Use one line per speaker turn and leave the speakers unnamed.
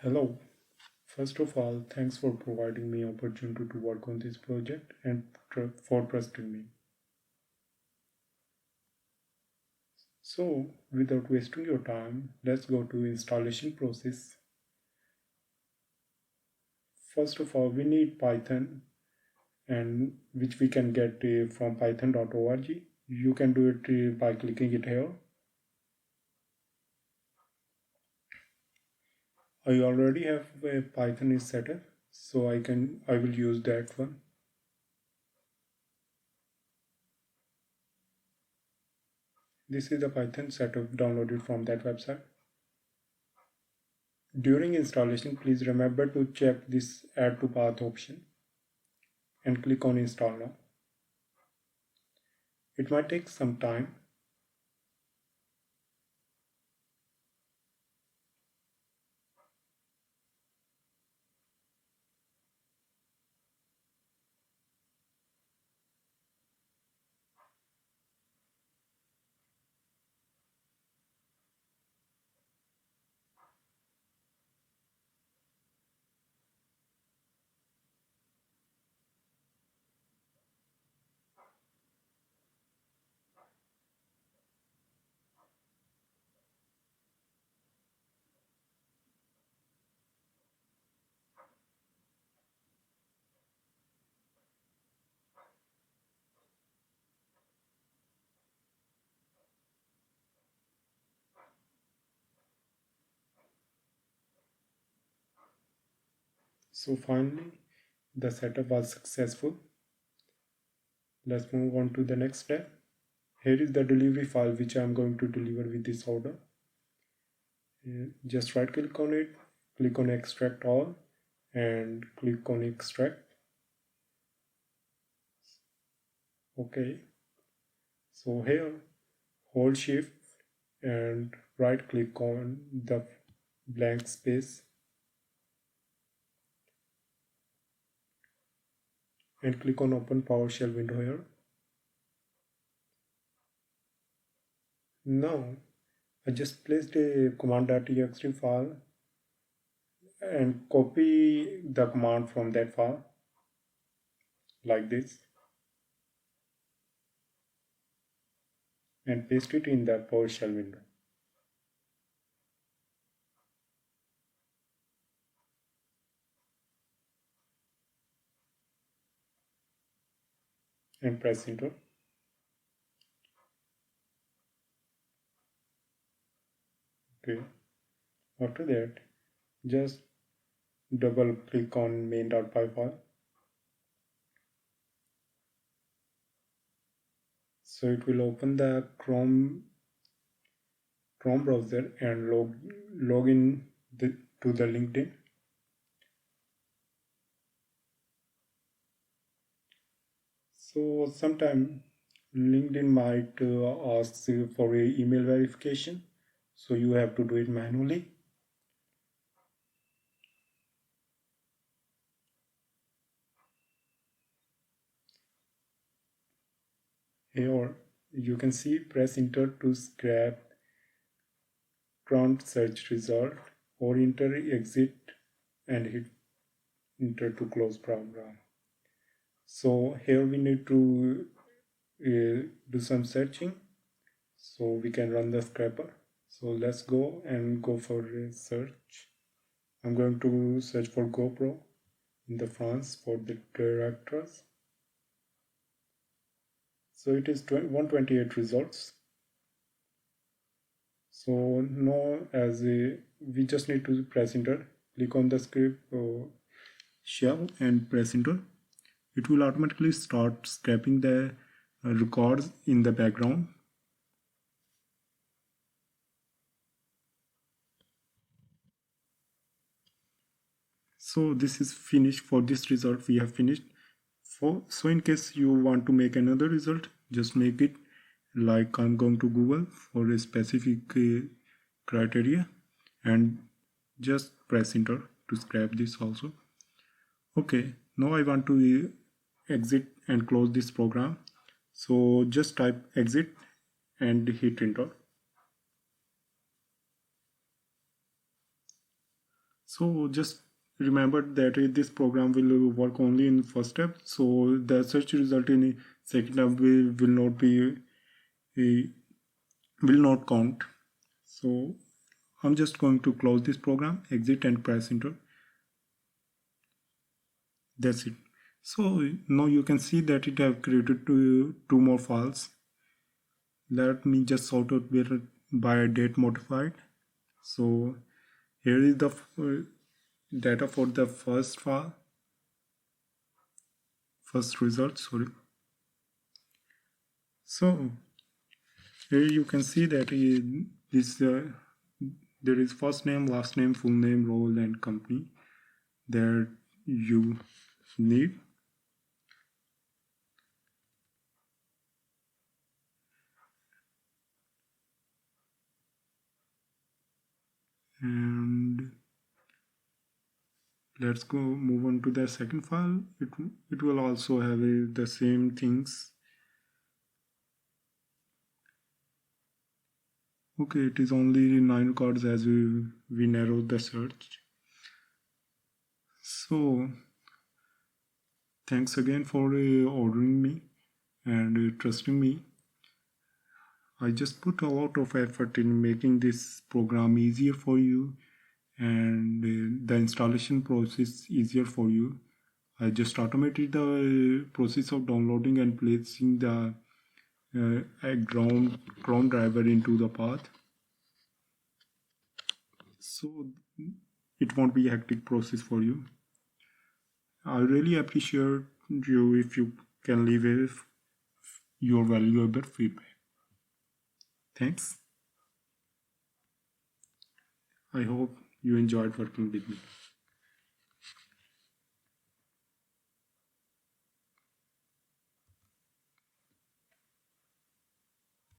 Hello. First of all, thanks for providing me opportunity to work on this project and for trusting me. So, without wasting your time, let's go to installation process. First of all, we need Python and which we can get from python.org. You can do it by clicking it here. I already have a Python is set up, so I will use that one. This is the Python setup downloaded from that website. During installation, please remember to check this Add to Path option and click on Install Now. It might take some time. So finally, the setup was successful. Let's move on to the next step. Here is the delivery file which I am going to deliver with this order. Just right click on it, click on extract all and click on extract. Okay. So here, hold shift and right click on the blank space and click on open PowerShell window here. Now I just placed a command.txt file and copy the command from that file like this and paste it in the PowerShell window and press enter. Okay. After that, just double click on main.py file. So it will open the Chrome browser and log in to the LinkedIn. So sometime LinkedIn might ask for a email verification, so you have to do it manually. Here you can see press enter to scrap current search result or enter exit and hit enter to close program. So here we need to do some searching so we can run the scraper. So let's go and go for a search. I'm going to search for GoPro in the France for the directors. So it is 128 results. So now we just need to press enter, click on the script shell and press enter. It will automatically start scraping the records in the background. So this is finished. For this result we have finished. So in case you want to make another result, just make it like I'm going to Google for a specific criteria and just press enter to scrap this also. Okay, now I want to exit and close this program. So just type exit and hit enter. So just remember that this program will work only in first step. So the search result in second step will not be will not count. So I'm just going to close this program, exit and press enter. That's it. So now you can see that it have created two more files. Let me just sort out by date modified. So here is the data for the first file, first result, sorry. So here you can see that there is first name, last name, full name, role and company that you need. And let's go move on to the second file. It will also have the same things. Okay, it is only 9 cards as we narrowed the search. So thanks again for ordering me and trusting me. I just put a lot of effort in making this program easier for you, and the installation process easier for you. I just automated the process of downloading and placing the a ground driver into the path, so it won't be a hectic process for you. I really appreciate you if you can leave your valuable feedback. Thanks. I hope you enjoyed working with me.